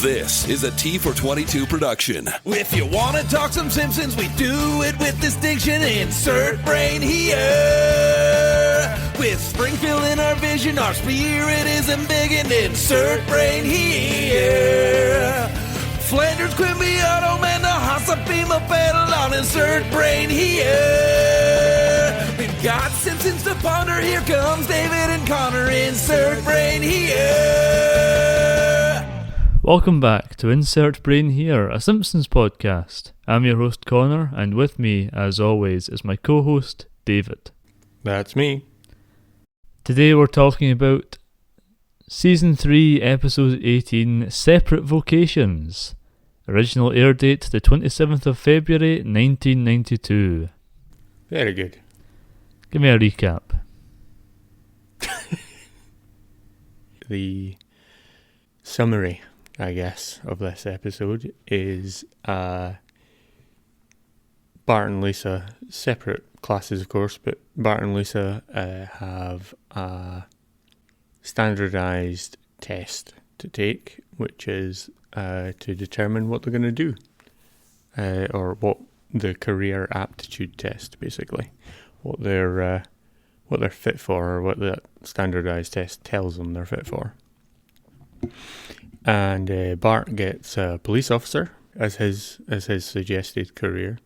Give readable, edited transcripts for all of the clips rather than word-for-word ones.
This is a T422 production. If you want to talk some Simpsons, we do it with distinction. Insert brain here. With Springfield in our vision, our spirit is embiggened. Insert brain here. Flanders, Quimby, Otto, Man, the Hasabima, Battle on. Insert brain here. We've got Simpsons to ponder. Here comes David and Connor. Insert brain here. Welcome back to Insert Brain Here, a Simpsons podcast. I'm your host Connor, and with me, as always, is my co-host David. That's me. Today we're talking about Season 3, Episode 18, Separate Vocations. Original air date the 27th of February 1992. Very good. Give me a recap. The summary, I guess, of this episode is Bart and Lisa, separate classes of course, but Bart and Lisa have a standardised test to take, which is to determine what they're going to do, or what the career aptitude test, basically, what they're fit for, or what the standardised test tells them they're fit for. And Bart gets a police officer as his suggested career,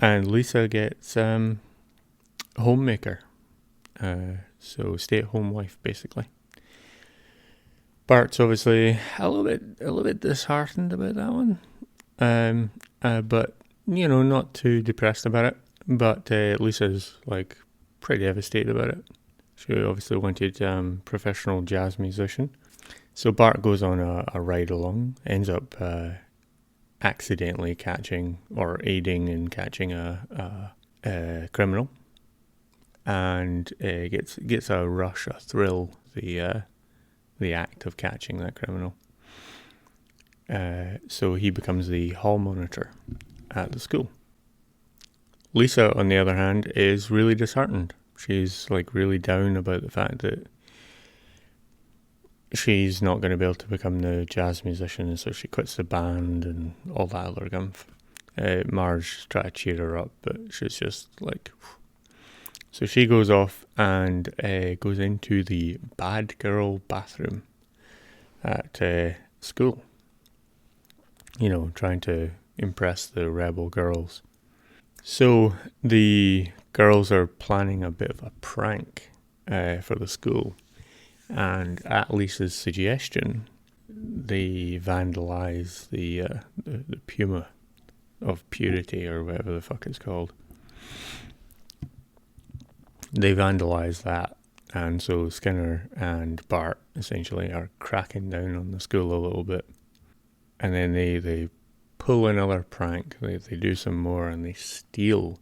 and Lisa gets homemaker, so stay-at-home wife, basically. Bart's obviously a little bit disheartened about that one, but you know, not too depressed about it. But Lisa's like pretty devastated about it. She obviously wanted professional jazz musician. So Bart goes on a ride along, ends up accidentally catching or aiding in catching a criminal, and gets a rush, a thrill, the act of catching that criminal. So he becomes the hall monitor at the school. Lisa, on the other hand, is really disheartened. She's like really down about the fact that she's not going to be able to become the jazz musician, and so she quits the band and all that other gumph. Marge tries to cheer her up, but she's just like... So she goes off and goes into the bad girl bathroom at school. You know, trying to impress the rebel girls. So the girls are planning a bit of a prank for the school. And at Lisa's suggestion, they vandalise the Puma of Purity, or whatever the fuck it's called. They vandalise that, and so Skinner and Bart essentially are cracking down on the school a little bit. And then they pull another prank, they do some more, and they steal,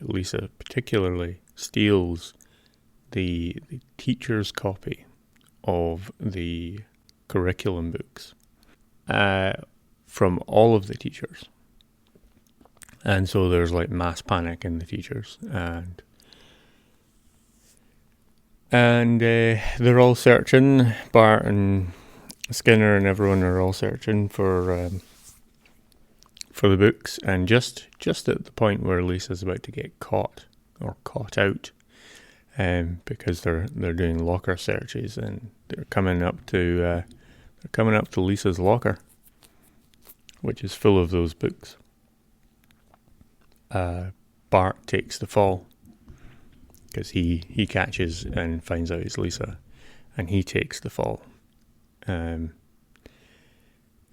Lisa particularly steals the teacher's copy of the curriculum books from all of the teachers. And so there's like mass panic in the teachers, and they're all searching. Bart and Skinner and everyone are all searching for the books, and just at the point where Lisa's about to get caught out, because they're doing locker searches, and they're coming up to Lisa's locker, which is full of those books. Bart takes the fall because he catches and finds out it's Lisa, and he takes the fall. And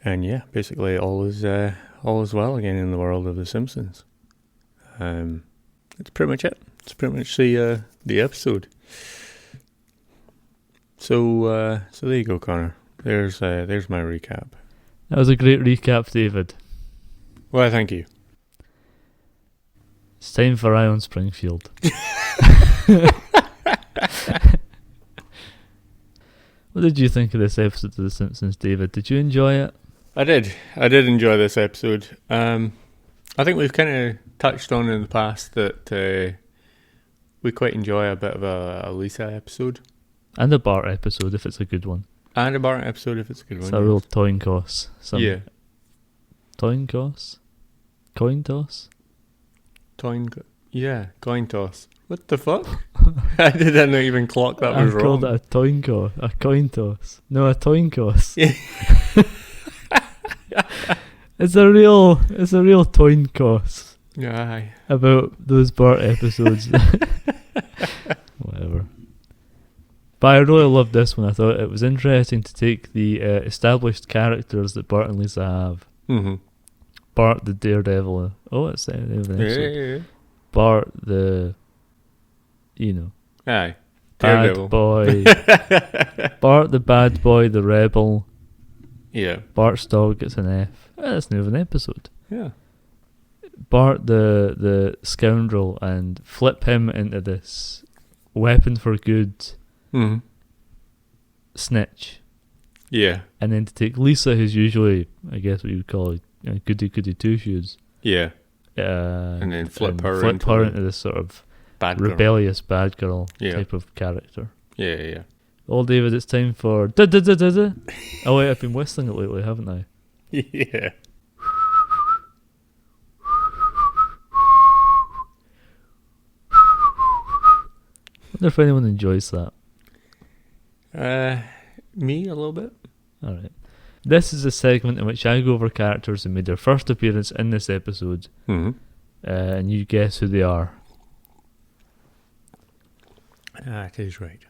yeah, basically all is well again in the world of The Simpsons. That's pretty much it. It's pretty much the episode. So there you go, Connor. There's my recap. That was a great recap, David. Well, thank you. It's time for Eye on Springfield. What did you think of this episode of The Simpsons, David? Did you enjoy it? I did enjoy this episode. I think we've kind of touched on in the past that we quite enjoy a bit of a Lisa episode. And a Bart episode, if it's a good one. And a Bart episode if it's a good It's one. a real coin toss. Yeah. Coin toss? Coin toss? Coin toss. What the fuck? I didn't even clock that was I called wrong. it a coin toss. No, a coin toss. Yeah. It's a real coin toss Aye. about those Bart episodes. Whatever. But I really loved this one. I thought it was interesting to take the established characters that Bart and Lisa have. Mm-hmm. Bart the Daredevil. Oh, it's the name of the episode. Yeah. Bart the, Aye. bad Daredevil. boy. Bart the bad boy, the rebel. Yeah. Bart's dog gets an F. That's the name of an episode. Yeah. Bart the scoundrel, and flip him into this weapon for good Mm-hmm. snitch. Yeah. And then to take Lisa, who's usually, I guess what you would call a goody two shoes. Yeah. And then flip her into this sort of bad girl. rebellious bad girl Yeah. type of character. Yeah. Well, David, it's time for da-da-da-da-da. Oh wait, I've been whistling it lately, haven't I? Yeah. I wonder if anyone enjoys that. Me a little bit. Alright. This is a segment in which I go over characters who made their first appearance in this episode, Mm-hmm. and you guess who they are. That is right.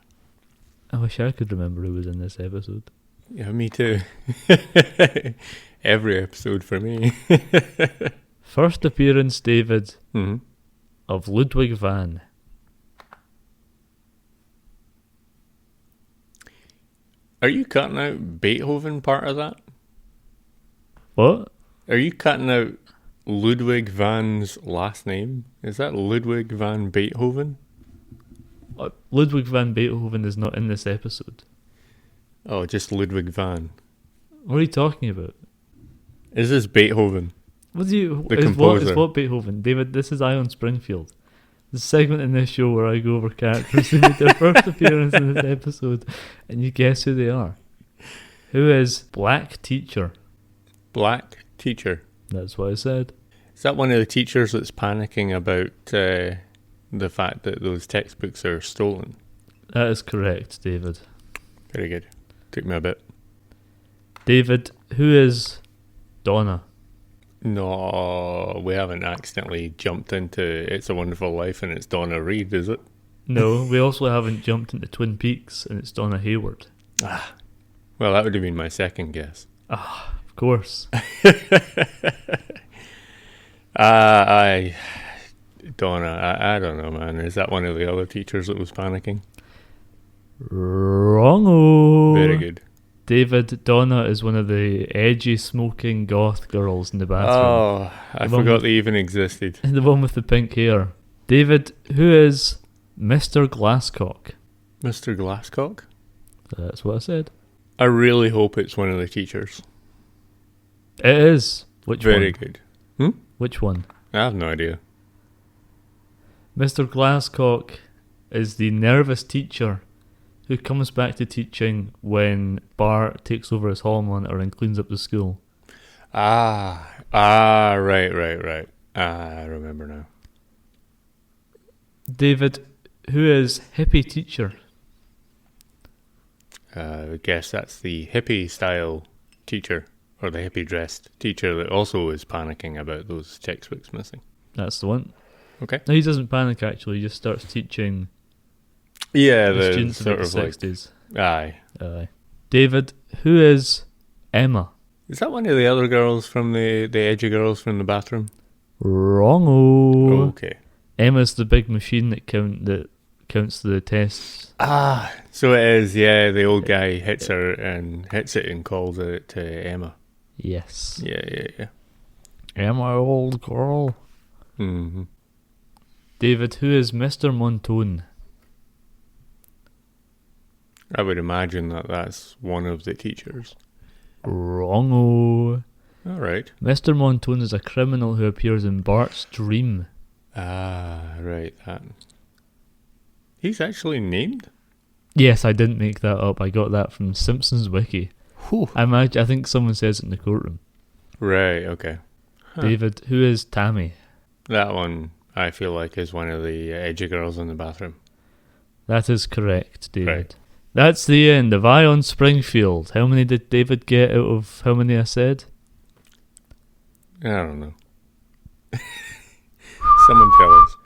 I wish I could remember who was in this episode. Yeah, me too. Every episode for me. First appearance, David, Mm-hmm. of Ludwig van. Are you cutting out Beethoven part of that? What? Are you cutting out Ludwig van's last name? Is that Ludwig van Beethoven? Ludwig van Beethoven is not in this episode. Oh, just Ludwig van. What are you talking about? Is this Beethoven? What do you? The Is composer. what Beethoven? David, this is Ion Springfield. The segment in this show where I go over characters who made their first appearance in this episode, and you guess who they are. Who is Black Teacher? Black teacher. That's what I said. Is that one of the teachers that's panicking about the fact that those textbooks are stolen? That is correct, David. Very good. Took me a bit. David, who is Donna? No, we haven't accidentally jumped into It's a Wonderful Life and it's Donna Reed, is it? No, we also haven't jumped into Twin Peaks and it's Donna Hayward. Well, that would have been my second guess. Of course. Donna, I don't know, man. Is that one of the other teachers that was panicking? Wrong-o. Very good. David, Donna is one of the edgy, smoking goth girls in the bathroom. Oh, I The one forgot with- they even existed. The one with the pink hair. David, who is Mr. Glasscock? Mr. Glasscock? That's what I said. I really hope it's one of the teachers. It is. Which Very one? good. Which one? I have no idea. Mr. Glasscock is the nervous teacher who comes back to teaching when Bart takes over his hall monitor and cleans up the school. Right. I remember now. David, who is hippie teacher? I guess that's the hippie style teacher, or the hippie dressed teacher that also is panicking about those textbooks missing. That's the one. Okay. No, he doesn't panic actually, he just starts teaching Yeah, the students sort about the of like 60s. aye. David, who is Emma? Is that one of the other girls from the edgy girls from the bathroom? Wrong-o. Okay. Emma's the big machine that counts the tests. So it is. Yeah, the old guy hits her and hits it and calls it to Emma. Yes. Yeah. Emma, old girl. Mm-hmm. David, who is Mr. Montone? I would imagine that that's one of the teachers. Wrong-o. All right. Mr. Montone is a criminal who appears in Bart's dream. Right. That. He's actually named? Yes, I didn't make that up. I got that from Simpsons wiki. Whew. I think someone says it in the courtroom. Right, okay. Huh. David, who is Tammy? That one, I feel like, is one of the edgy girls in the bathroom. That is correct, David. Right. That's the end of Eye on Springfield. How many did David get out of how many I said? I don't know. Someone tell us.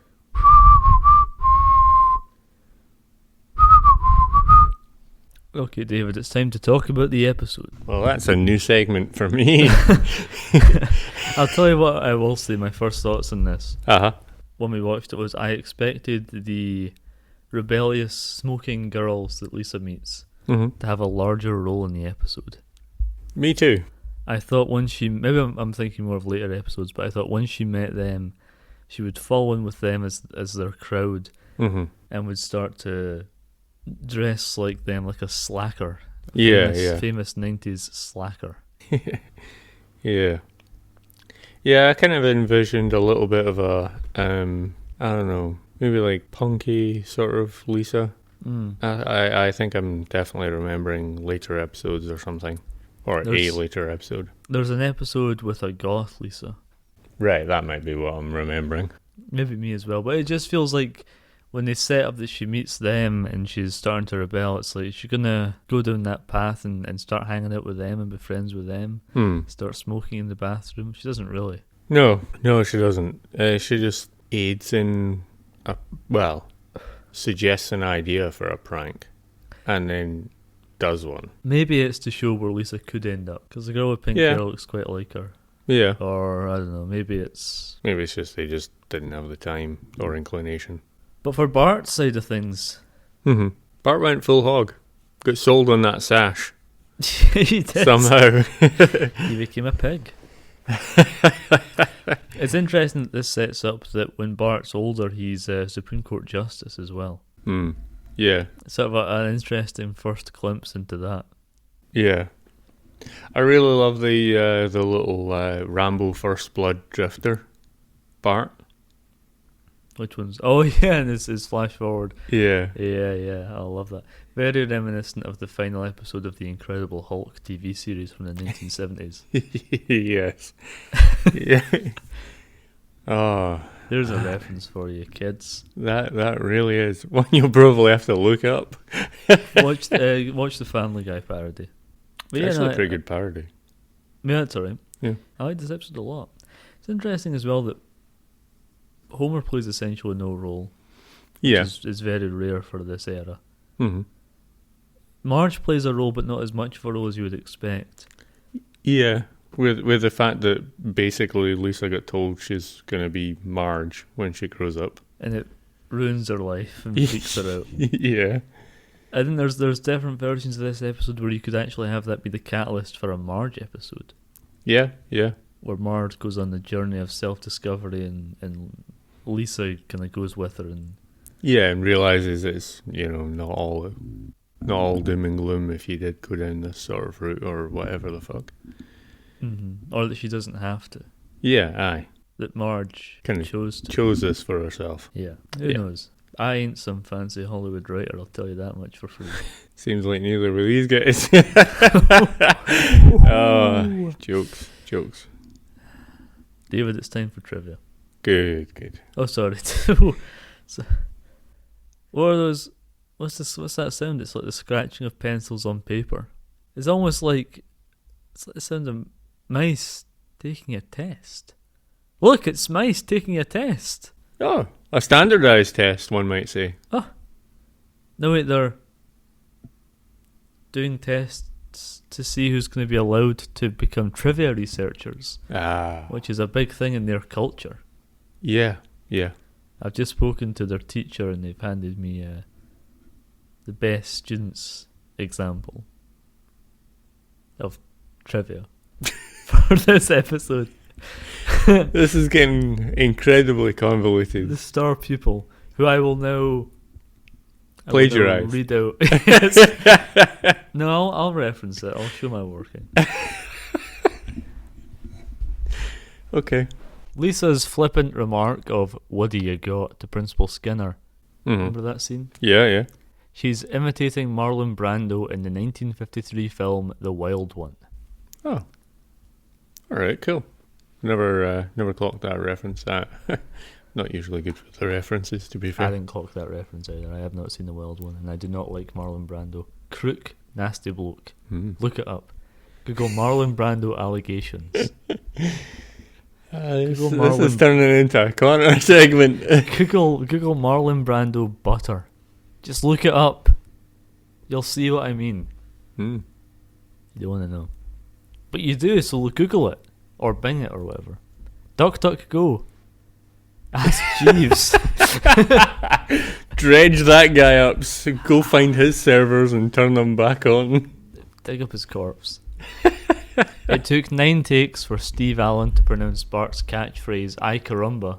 Okay, David, it's time to talk about the episode. Well, that's a new segment for me. I'll tell you what I will say, my first thoughts on this. Uh-huh. When we watched it was I expected the rebellious smoking girls that Lisa meets Mm-hmm. to have a larger role in the episode. Me too. I thought once she, maybe I'm thinking more of later episodes, but I thought once she met them, she would fall in with them as their crowd Mm-hmm. and would start to dress like them, like a slacker. Famous 90s slacker. Yeah. Yeah, I kind of envisioned a little bit of a, I don't know, maybe like punky sort of Lisa. I think I'm definitely remembering later episodes or something. Or a later episode. There's an episode with a goth Lisa. Right, that might be what I'm remembering. Maybe me as well, but it just feels like when they set up that she meets them and she's starting to rebel, it's like she's gonna go down that path and start hanging out with them and be friends with them. Start smoking in the bathroom. She doesn't really. No, she doesn't. She just aids in, suggests an idea for a prank and then does one. Maybe it's to show where Lisa could end up, because the girl with pink hair looks quite like her. Yeah. Or, I don't know, maybe it's just they just didn't have the time or inclination. But for Bart's side of things... Mm-hmm. Bart went full hog. Got sold on that sash. He did. Somehow. He became a pig. It's interesting that this sets up that when Bart's older, he's a Supreme Court Justice as well. Yeah. Sort of an interesting first glimpse into that. Yeah. I really love the little Rambo First Blood drifter, Bart. Which one's... Oh, yeah, and this is flash forward. Yeah. Yeah, I love that. Very reminiscent of the final episode of the Incredible Hulk TV series from the 1970s. Yes. Yeah. Oh. There's a reference for you, kids. That really is one you'll probably have to look up. Watch the Family Guy parody. But It's actually a pretty good parody. Yeah, that's alright. Yeah. I like this episode a lot. It's interesting as well that Homer plays essentially no role. Yeah. Which is very rare for this era. Mm-hmm. Marge plays a role, but not as much of a role as you would expect. Yeah. With the fact that basically Lisa got told she's going to be Marge when she grows up. And it ruins her life and freaks her out. Yeah. I think there's different versions of this episode where you could actually have that be the catalyst for a Marge episode. Yeah. Where Marge goes on the journey of self-discovery and Lisa kind of goes with her. And realises it's, not all doom and gloom if you did go down this sort of route or whatever the fuck. Mm-hmm. Or that she doesn't have to. Yeah, aye. That Marge chose this for herself. Yeah. Who knows? I ain't some fancy Hollywood writer, I'll tell you that much for free. Seems like neither were these guys. Oh, jokes. David, it's time for trivia. Good. Oh, sorry. So, what are those? What's that sound? It's like the scratching of pencils on paper. It's almost like the sound of mice taking a test. Look, it's mice taking a test. Oh, a standardized test, one might say. Oh. No, wait, they're doing tests to see who's going to be allowed to become trivia researchers. Which is a big thing in their culture. Yeah. I've just spoken to their teacher and they've handed me the best students example of trivia for this episode. This is getting incredibly convoluted. The star pupil, who I will now plagiarize. Read out. Yes. No, I'll reference it. I'll show my working. Okay. Lisa's flippant remark of "What do you got?" to Principal Skinner. Remember that scene? Yeah. She's imitating Marlon Brando in the 1953 film The Wild One. Oh. Alright, cool. Never clocked that reference. Not usually good for the references, to be fair. I didn't clock that reference either. I have not seen The Wild One, and I do not like Marlon Brando. Crook, nasty bloke. Look it up. Google Marlon Brando allegations. This is turning into a corner segment. Google Marlon Brando butter. Just look it up. You'll see what I mean. You don't want to know. But you do, so Google it. Or Bing it or whatever. DuckDuckGo. Ask Jeeves. Dredge that guy up. So go find his servers and turn them back on. Dig up his corpse. It took 9 takes for Steve Allen to pronounce Bart's catchphrase, "I carumba,"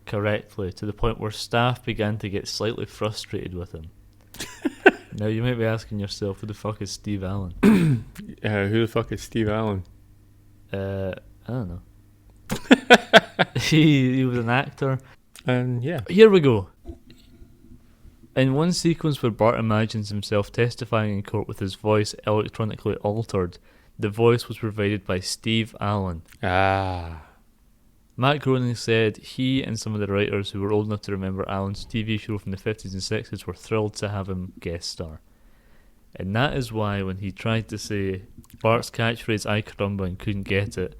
correctly, to the point where staff began to get slightly frustrated with him. Now you might be asking yourself, who the fuck is Steve Allen? Who the fuck is Steve Allen? I don't know. He was an actor. And yeah. Here we go. In one sequence where Bart imagines himself testifying in court with his voice electronically altered, the voice was provided by Steve Allen. Matt Groening said he and some of the writers who were old enough to remember Allen's TV show from the 50s and 60s were thrilled to have him guest star. And that is why when he tried to say Bart's catchphrase, "I carumba," and couldn't get it,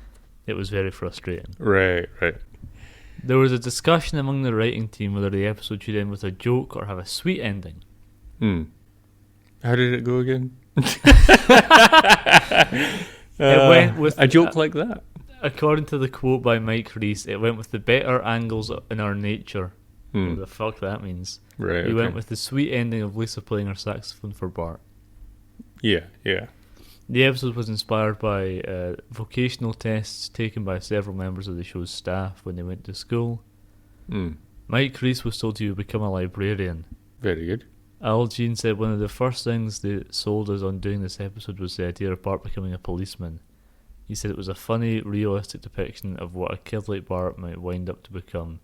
it was very frustrating. Right. There was a discussion among the writing team whether the episode should end with a joke or have a sweet ending. How did it go again? It went with a joke like that. According to the quote by Mike Reese, it went with the better angles in our nature. What the fuck that means. Right. He went with the sweet ending of Lisa playing her saxophone for Bart. Yeah. The episode was inspired by vocational tests taken by several members of the show's staff when they went to school. Mike Reese was told he would become a librarian. Very good. Al Jean said one of the first things they sold us on doing this episode was the idea of Bart becoming a policeman. He said it was a funny, realistic depiction of what a kid like Bart might wind up to become,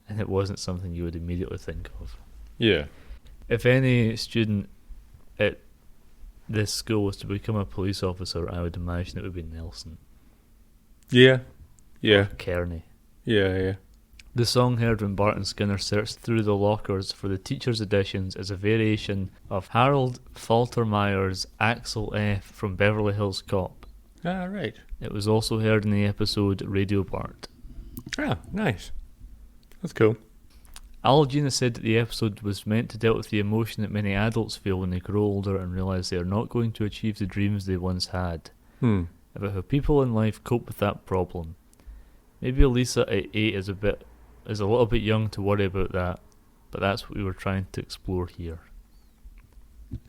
and it wasn't something you would immediately think of. Yeah. If any student at this school was to become a police officer, I would imagine it would be Nelson. Yeah. Or Kearney. Yeah. The song heard when Bart and Skinner searched through the lockers for the teacher's editions is a variation of Harold Faltermeyer's Axel F. from Beverly Hills Cop. Right. It was also heard in the episode Radio Bart. Nice. That's cool. Al Jean said that the episode was meant to deal with the emotion that many adults feel when they grow older and realise they are not going to achieve the dreams they once had. About how people in life cope with that problem. Maybe Lisa at 8 is a little bit young to worry about that, but that's what we were trying to explore here.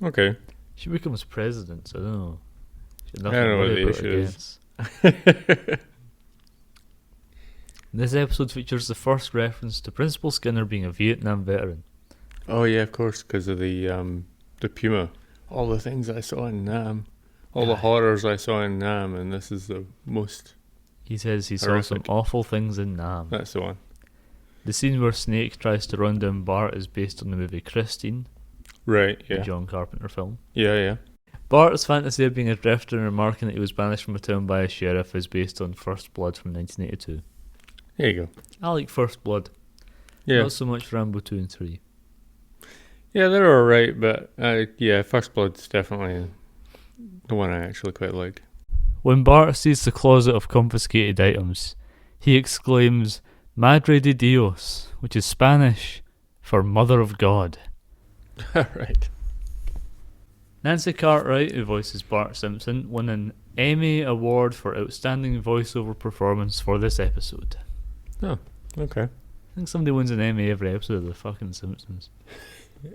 Okay. She becomes president, so I don't know. She had I don't know what to worry the about, issue is. This episode features the first reference to Principal Skinner being a Vietnam veteran. Oh yeah, of course, because of the Puma. All the things I saw in Nam. All the horrors I saw in Nam, and this is the most... He says he saw horrific. some awful things in Nam. That's the one. The scene where Snake tries to run down Bart is based on the movie Christine, Right, the yeah. John Carpenter film. Yeah. Bart's fantasy of being a drifter and remarking that he was banished from a town by a sheriff is based on First Blood from 1982. There you go. I like First Blood. Yeah. Not so much Rambo 2 and 3. Yeah, they're alright, but First Blood's definitely the one I actually quite like. When Bart sees the closet of confiscated items, he exclaims, "Madre de Dios," which is Spanish for Mother of God. Right. Nancy Cartwright, who voices Bart Simpson, won an Emmy Award for Outstanding Voiceover Performance for this episode. Oh, okay. I think somebody wins an Emmy every episode of the fucking Simpsons.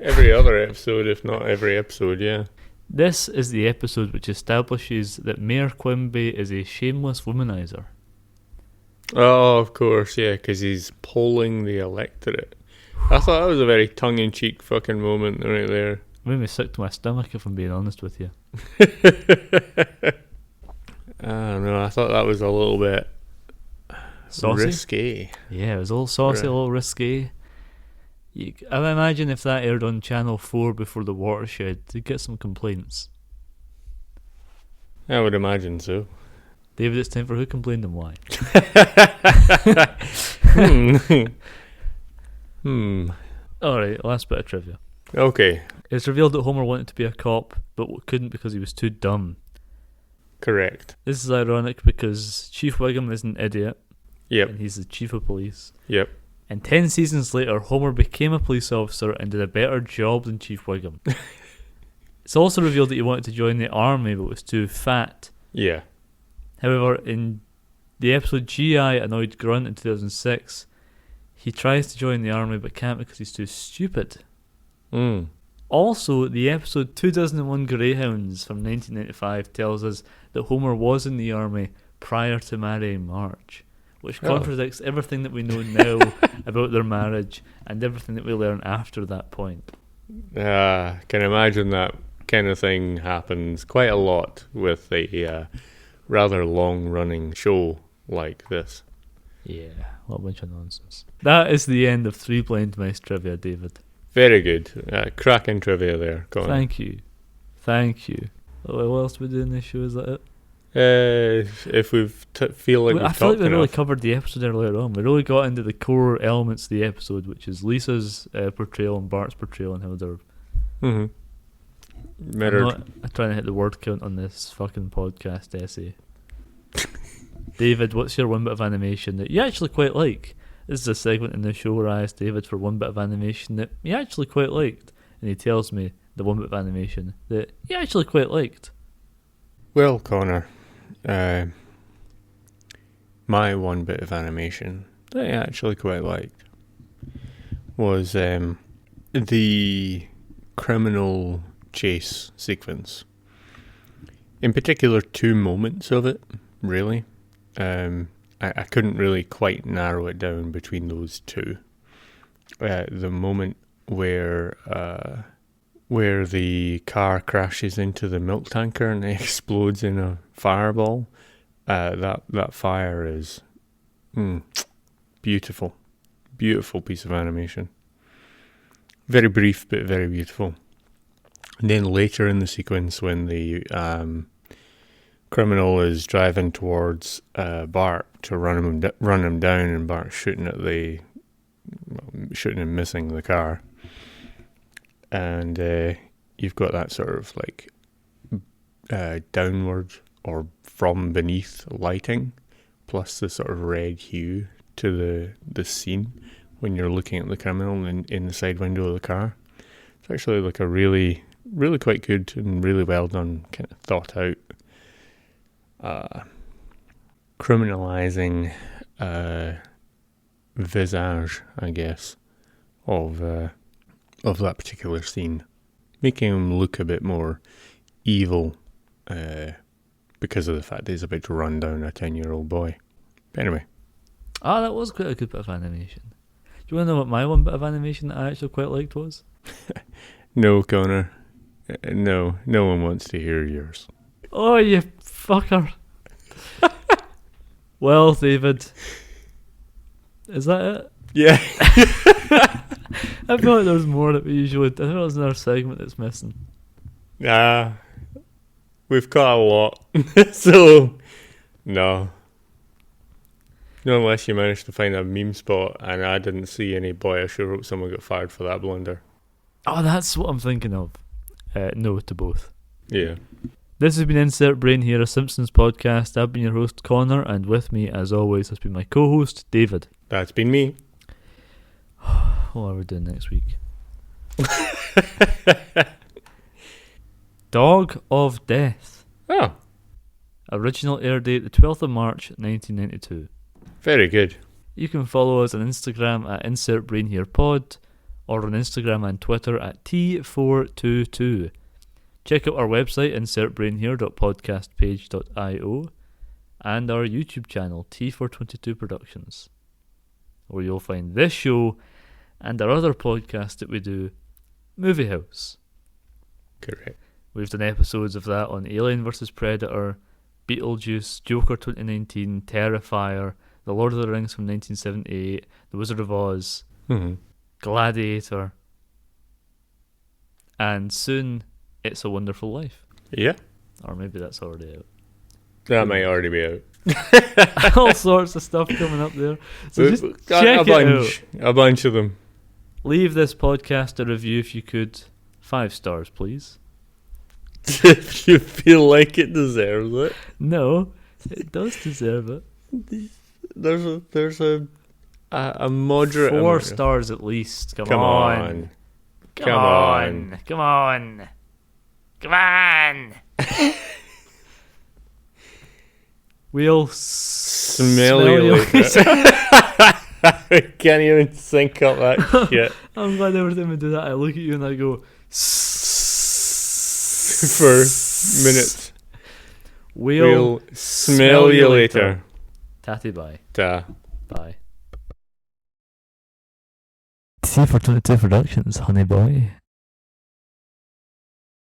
Every other episode, if not every episode, yeah. This is the episode which establishes that Mayor Quimby is a shameless womanizer. Oh, of course, yeah, because he's polling the electorate. I thought that was a very tongue-in-cheek fucking moment right there. Made me sick to my stomach, if I'm being honest with you. I don't know, I thought that was a little bit Saucy? risky. Yeah, it was a little saucy, a little risque. I imagine if that aired on Channel 4 before The Watershed, they'd get some complaints. I would imagine so. David, it's time for Who Complained and Why. Alright, last bit of trivia. Okay, It's revealed that Homer wanted to be a cop, but couldn't because he was too dumb. correct. This is ironic because Chief Wiggum is an idiot, Yep, and he's the chief of police. yep. And 10 seasons later, Homer became a police officer and did a better job than Chief Wiggum. It's also revealed that he wanted to join the army, but was too fat. Yeah. However, in the episode G.I. Annoyed Grunt in 2006, he tries to join the army but can't because he's too stupid. Also, the episode 2001 Greyhounds from 1995 tells us that Homer was in the army prior to marrying Marge, which contradicts everything that we know now about their marriage and everything that we learn after that point. Can imagine that kind of thing happens quite a lot with a rather long-running show like this. Yeah, what a bunch of nonsense. That is the end of 3 Blind Mice trivia, David. Very good. Cracking trivia there. Go on. Thank you. What else do we do in this show? Is that it? If we've feel like I we've feel like talked we really enough. covered the episode earlier on. We really got into the core elements of the episode, which is Lisa's portrayal and Bart's portrayal and how they're... Mm-hmm. I'm Mirrored. not trying to hit the word count on this fucking podcast essay. David, what's your one bit of animation that you actually quite like? This is a segment in the show where I asked David for one bit of animation that he actually quite liked, and he tells me the one bit of animation that he actually quite liked. Well, Connor, my one bit of animation that I actually quite liked was the criminal chase sequence. In particular, 2 moments of it, really. I couldn't really quite narrow it down between those 2. The moment where the car crashes into the milk tanker and it explodes in a fireball, that fire is beautiful. Beautiful piece of animation. Very brief, but very beautiful. And then later in the sequence, when the criminal is driving towards Bart to run him down, and Bart's shooting and missing the car, and you've got that sort of like downward or from beneath lighting, plus the sort of red hue to the scene when you're looking at the criminal in the side window of the car. It's actually like a really, really quite good and really well done, kind of thought out criminalizing visage, I guess, of that particular scene, making him look a bit more evil because of the fact that he's about to run down a 10-year-old boy. But anyway. That was quite a good bit of animation. Do you want to know what my one bit of animation that I actually quite liked was? No, Connor. No one wants to hear yours. Oh, you fucker. Well, David. Is that it? Yeah. I feel like there's more that we usually... I think there's another segment that's missing. We've got a lot. So, no. Not unless you managed to find a meme spot, and I didn't see any. Boy, I sure hope someone got fired for that blunder. Oh, that's what I'm thinking of. No to both. Yeah. This has been Insert Brain here, a Simpsons podcast. I've been your host, Connor, and with me, as always, has been my co-host, David. That's been me. What are we doing next week? Dog of Death. Oh, Original air date the 12th of March 1992. very good. You can follow us on Instagram at InsertBrainHerePod or on Instagram and Twitter at T422. Check out our website, insertbrainhere.podcastpage.io, and our YouTube channel, T422 Productions, where you'll find this show and our other podcast that we do, Movie House. Correct. We've done episodes of that on Alien vs. Predator, Beetlejuice, Joker 2019, Terrifier, The Lord of the Rings from 1978, The Wizard of Oz, Mm-hmm. Gladiator, and soon It's a Wonderful Life. Yeah, Or maybe that's already out. that might already be out. All sorts of stuff coming up there. So just check a bunch, it out. a bunch of them. Leave this podcast a review if you could. 5 stars, please. If you feel like it deserves it. No, it does deserve it. There's a moderate 4 amount. stars at least. Come Come on. on. Come on. Come on. Come on. We'll Smell you later. I can't even sync up that shit I'm glad every time we do that, I look at you and I go for minutes. We'll smell you later. Tatty bye. Ta. Bye. T for 22 Productions, honey boy.